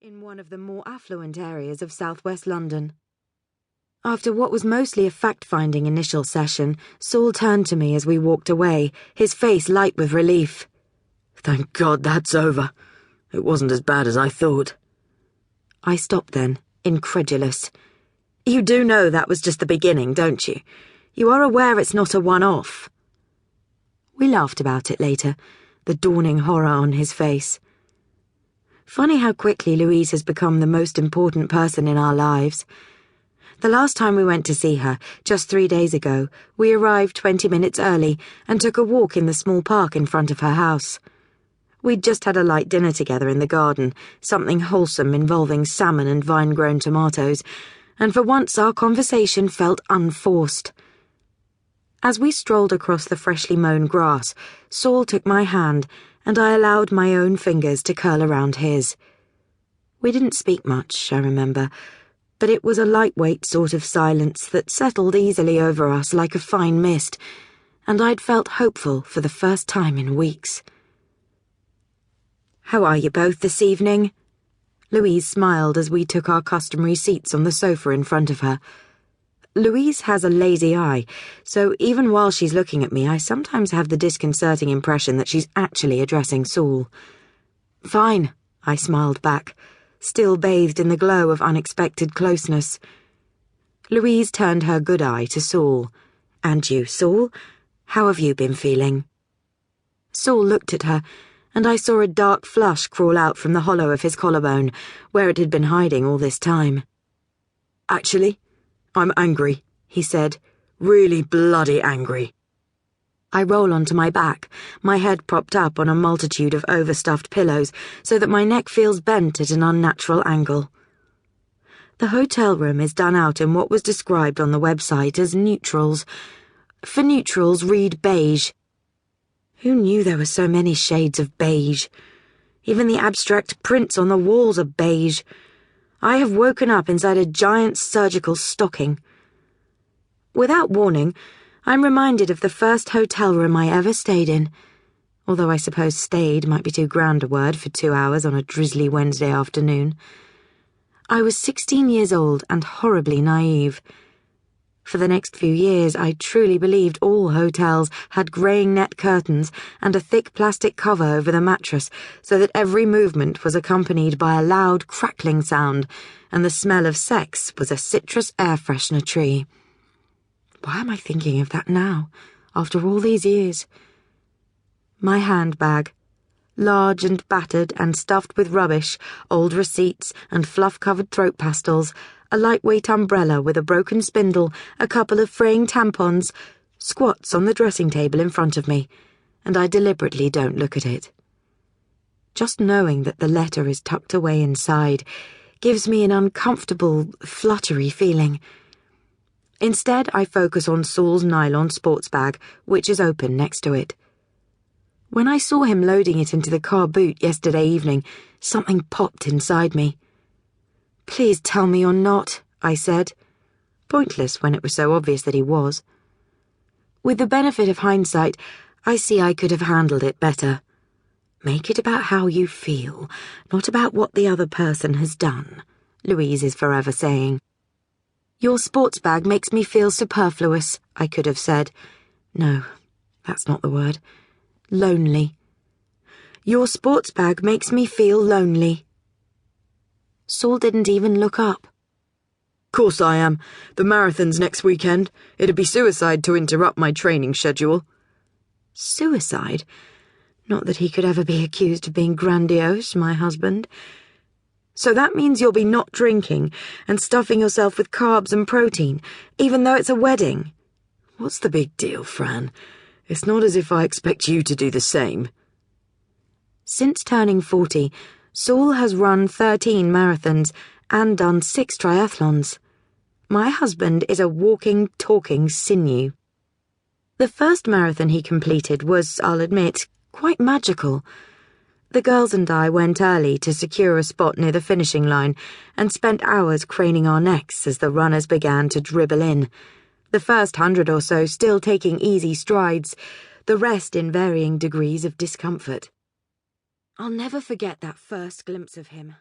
in one of the more affluent areas of southwest London. After what was mostly a fact-finding initial session, Saul turned to me as we walked away, his face light with relief. "Thank God that's over. It wasn't as bad as I thought." I stopped then, incredulous. You do know that was just the beginning, don't you? You are aware it's not a one-off. We laughed about it later, the dawning horror on his face. Funny how quickly Louise has become the most important person in our lives. The last time we went to see her, just 3 days ago, we arrived 20 minutes early and took a walk in the small park in front of her house. We'd just had a light dinner together in the garden, something wholesome involving salmon and vine-grown tomatoes, and for once our conversation felt unforced. As we strolled across the freshly mown grass, Saul took my hand, and I allowed my own fingers to curl around his. We didn't speak much, I remember, but it was a lightweight sort of silence that settled easily over us like a fine mist, and I'd felt hopeful for the first time in weeks. "How are you both this evening?" Louise smiled as we took our customary seats on the sofa in front of her. Louise has a lazy eye, so even while she's looking at me, I sometimes have the disconcerting impression that she's actually addressing Saul. "Fine," I smiled back, still bathed in the glow of unexpected closeness. Louise turned her good eye to Saul. "And you, Saul? How have you been feeling?" Saul looked at her, and I saw a dark flush crawl out from the hollow of his collarbone, where it had been hiding all this time. "Actually, I'm angry," he said. "Really bloody angry." I roll onto my back, my head propped up on a multitude of overstuffed pillows so that my neck feels bent at an unnatural angle. The hotel room is done out in what was described on the website as neutrals. For neutrals, read beige. Who knew there were so many shades of beige? Even the abstract prints on the walls are beige. I have woken up inside a giant surgical stocking. Without warning, I'm reminded of the first hotel room I ever stayed in, although I suppose stayed might be too grand a word for 2 hours on a drizzly Wednesday afternoon. I was 16 years old and horribly naive. For the next few years, I truly believed all hotels had greying net curtains and a thick plastic cover over the mattress so that every movement was accompanied by a loud crackling sound and the smell of sex was a citrus air freshener tree. Why am I thinking of that now, after all these years? My handbag, large and battered and stuffed with rubbish, old receipts and fluff-covered throat pastels, a lightweight umbrella with a broken spindle, a couple of fraying tampons, squats on the dressing table in front of me, and I deliberately don't look at it. Just knowing that the letter is tucked away inside gives me an uncomfortable, fluttery feeling. Instead, I focus on Saul's nylon sports bag, which is open next to it. When I saw him loading it into the car boot yesterday evening, something popped inside me. "Please tell me you're not," I said. Pointless when it was so obvious that he was. With the benefit of hindsight, I see I could have handled it better. Make it about how you feel, not about what the other person has done, Louise is forever saying. "Your sports bag makes me feel superfluous," I could have said. No, that's not the word. Lonely. "Your sports bag makes me feel lonely." Saul didn't even look up. "Course I am. The marathon's next weekend. It'd be suicide to interrupt my training schedule." Suicide? Not that he could ever be accused of being grandiose, my husband. "So that means you'll be not drinking and stuffing yourself with carbs and protein, even though it's a wedding." "What's the big deal, Fran? It's not as if I expect you to do the same." Since turning 40, Saul has run 13 marathons and done 6 triathlons. My husband is a walking, talking sinew. The first marathon he completed was, I'll admit, quite magical. The girls and I went early to secure a spot near the finishing line and spent hours craning our necks as the runners began to dribble in, the first 100 or so still taking easy strides, the rest in varying degrees of discomfort. I'll never forget that first glimpse of him.